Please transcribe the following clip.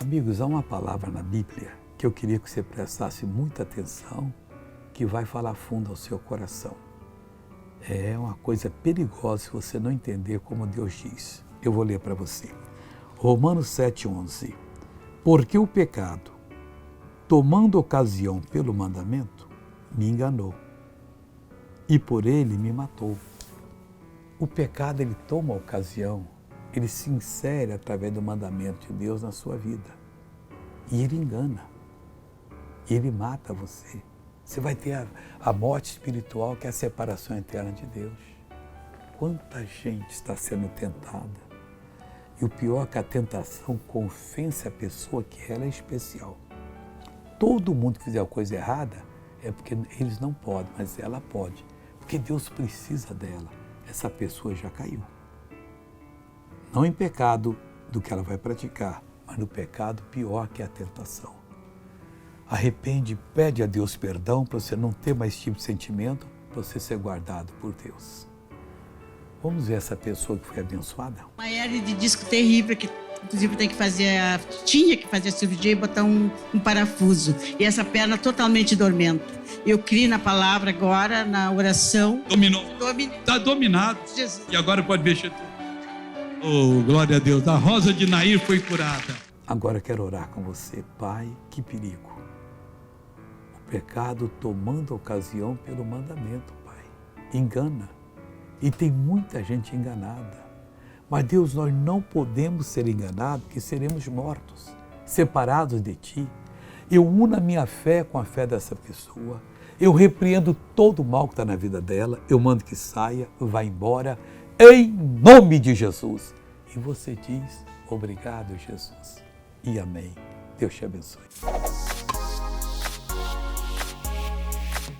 Amigos, há uma palavra na Bíblia que eu queria que você prestasse muita atenção, que vai falar fundo ao seu coração. É uma coisa perigosa se você não entender como Deus diz. Eu vou ler para você. Romanos 7,11. Porque o pecado, tomando ocasião pelo mandamento, me enganou e por ele me matou. O pecado, ele toma ocasião, ele se insere através do mandamento de Deus na sua vida. E ele engana. E ele mata você. Você vai ter a morte espiritual, que é a separação eterna de Deus. Quanta gente está sendo tentada. E o pior é que a tentação convence a pessoa que ela é especial. Todo mundo que fizer a coisa errada é porque eles não podem, mas ela pode. Porque Deus precisa dela. Essa pessoa já caiu. Não em pecado do que ela vai praticar, mas no pecado pior que é a tentação. Arrepende, pede a Deus perdão para você não ter mais esse tipo de sentimento, para você ser guardado por Deus. Vamos ver essa pessoa que foi abençoada? Uma hérnia de disco terrível, que inclusive tinha que fazer a cirurgia e botar um parafuso. E essa perna totalmente dormente. Eu criei na palavra agora, na oração. Dominou. Está dominado. Jesus. E agora pode mexer tudo. Oh, glória a Deus. A Rosa de Nair foi curada. Agora eu quero orar com você. Pai, que perigo. O pecado tomando ocasião pelo mandamento, Pai. Engana. E tem muita gente enganada. Mas Deus, nós não podemos ser enganados, porque seremos mortos, separados de Ti. Eu uno a minha fé com a fé dessa pessoa. Eu repreendo todo o mal que está na vida dela. Eu mando que saia, vá embora, em nome de Jesus. E você diz, obrigado, Jesus. E amém. Deus te abençoe.